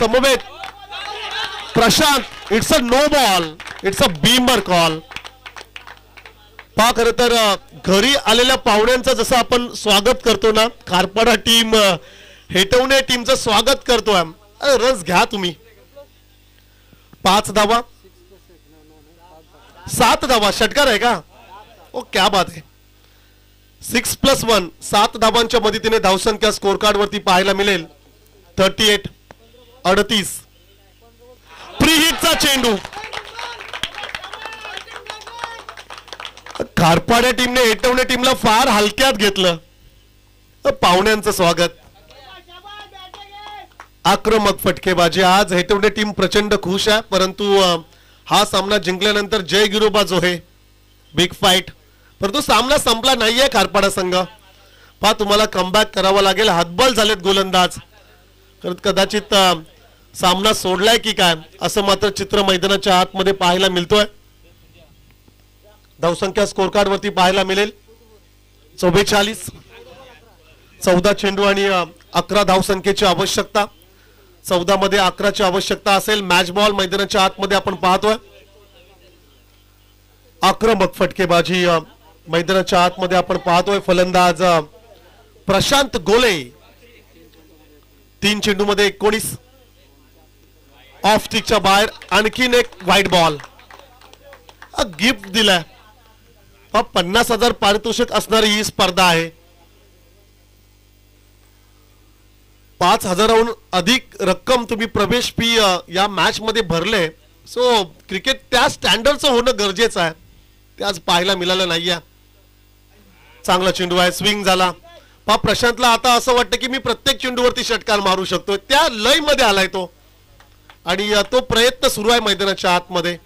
समवेत Prashant, it's a no ball, it's a beamer call. पहा खरं तर घरी आलेल्या पाहुण्यांचं जसं आपण स्वागत करतो ना, खारपाडा टीम हेटवणे टीमचं स्वागत करतोय. रस घ्या तुम्ही. 5 धावा 7 धावा षटकार आहे का? ओ क्या बात आहे. 6+1 7 धावांच्या मदतीने धावसंख्या स्कोर कार्ड वरती पाहायला मिळेल 38. 38 प्रीहिटचा चेंडू. खारपाड्या टीमने हेटवणे टीमला फार हलक्यात घेतलं. पाहुण्यांचं स्वागत. आक्रमक फटकेबाजी. आज हेटवणे टीम प्रचंड खुश आहे, परंतु हा सामना जिंकल्यानंतर जय गिरोबा जो आहे बिग फाईट, परंतु सामना संपला नाहीये. खारपाडा संघ पहा तुम्हाला कमबॅक करावा लागेल. हातबल झालेत गोलंदाज. कदाचित सामना सोडलाय की काय असं मात्र चित्र मैदानाच्या आतमध्ये पाहायला मिळतोय. धावसंख्या स्कोर कार्ड वरती पाहायला मिळेल 44. 14 चेंडू आणि 11 धावसंख्येची आवश्यकता. 14 मध्ये 11ची आवश्यकता असेल. मॅच बॉल मैदानाच्या आतमध्ये आपण पाहतोय. आक्रमक फटकेबाजी मैदानाच्या आतमध्ये आपण पाहतोय. फलंदाज प्रशांत गोले. 3 चेंडू मध्ये 19. ऑफ स्टिकच्या बाहेर आणखीन एक व्हाईट बॉल. गिफ्ट दिलाय. 50,000 पारितोषिक असणारी ही स्पर्धा आहे. 5,000हून अधिक रक्कम तुम्ही प्रवेश फी या मॅच मध्ये भरले. सो क्रिकेट त्या स्टँडर्डचं होणं गरजेचं आहे. ते आज पाहायला मिळालं नाहीये. चांगला चेंडू आहे. स्विंग झाला. पहा प्रशांतला आता असं वाटतं की मी प्रत्येक चेंडूवरती षटकार मारू शकतो. त्या लय मध्ये आलाय तो आणि तो प्रयत्न सुरू आहे मैदानाच्या आतमध्ये.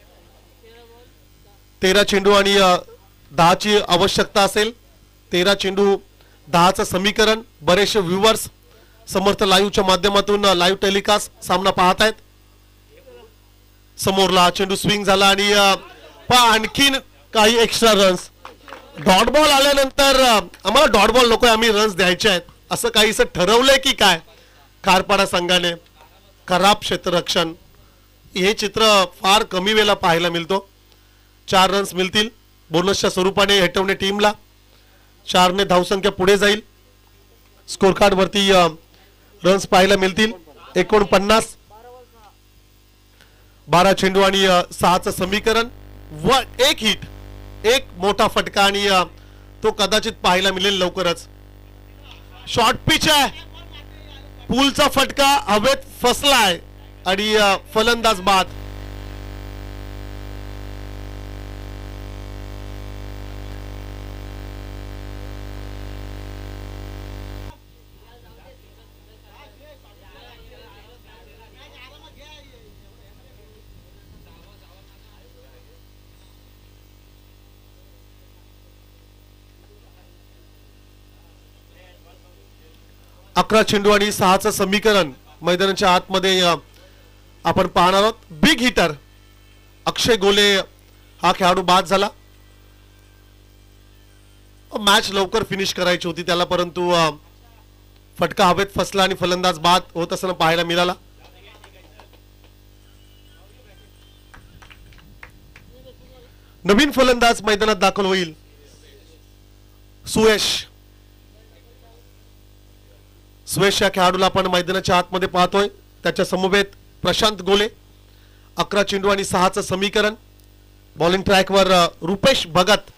13 चेंडू आणि 10ची आवश्यकता असेल. 13 चेंडू 10चं समीकरण. बरेचसे व्ह्यूअर्स समर्थ लाईव्हच्या माध्यमातून लाईव्ह टेलिकास्ट सामना पाहत आहेत. समोरला चेंडू स्विंग झाला आणि आणखीन काही एक्स्ट्रा रन्स. डॉट बॉल आल्यानंतर आम्हाला डॉट बॉल नकोय, आम्ही रन्स द्यायचे आहेत असं काहीसं ठरवलंय की काय खारपाडा संघाने. खराब क्षेत्ररक्षण. हे चित्र फार कमी वेळेला पाहायला मिळतो. 4 रन्स मिळतील बोनसच्या स्वरूपाने हेटवणे टीमला. 4ने धावसंख्या पुढे जाईल. स्कोर कार्ड वरती रन्स पाहायला मिळतील 49. 12 चेंडू आणि 6चं समीकरण. एक हिट, एक मोठा फटका आणि तो कदाचित पाहायला मिळेल लवकरच. शॉर्ट पिच आहे. पूलचा फटका हवेत फसलाय आणि फलंदाज बाद. अकरा चेंडू आणि 6चं समीकरण मैदानाच्या आतमध्ये आपण पाहणार आहोत. बिग हिटर अक्षय गोले हा खेळाडू बाद झाला. मॅच लवकर फिनिश करायची होती त्याला, परंतु फटका हवेत फसला आणि फलंदाज बाद होत असताना पाहायला मिळाला. नवीन फलंदाज मैदानात दाखल होईल. सुयश या खेळाडूला आपण मैदानाच्या आतमध्ये पाहतोय. त्याच्या समवेत प्रशांत गोले. 11 चेंडू आणि 6चं समीकरण. बॉलिंग ट्रॅकवर रुपेश भगत.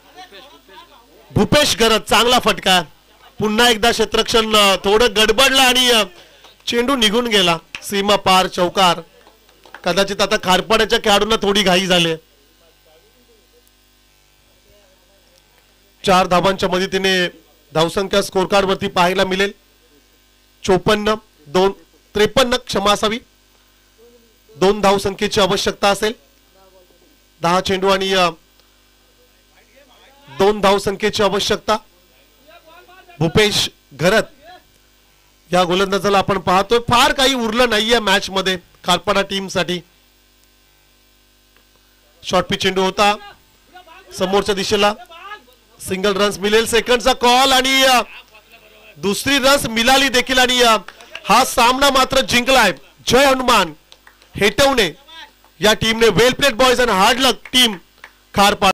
भूपेश गरज. चांगला फटका. पुन्हा एकदा क्षेत्ररक्षण थोडं गडबडलं आणि चेंडू निघून गेला. सीमा पार चौकार. कदाचित आता खारपाड्याच्या खेळाडूंना थोडी घाई झाली. 4 धावांच्या मदतीने धावसंख्या स्कोर कार्ड वरती पाहायला मिळेल 53 क्षमा असावी. 2 धावसंख्येची आवश्यकता असेल. 10 चेंडू आणि 2 धावसंख्येची आवश्यकता. भूपेश घरत या गोलंदाजाला आपण पाहतोय. फार काही उरलं नाहीये मॅच मध्ये खारपाडा टीम साठी. शॉर्ट पिच चेंडू होता समोरच्या दिशेला. सिंगल रन्स मिळेल. सेकंडचा कॉल आणि दुसरी रन्स मिळाली देखील आणि हा सामना मात्र जिंकलाय जय हनुमान हेटवणे या टीमने वेल प्लेड बॉयज आणि हार्ड लक टीम खारपाडा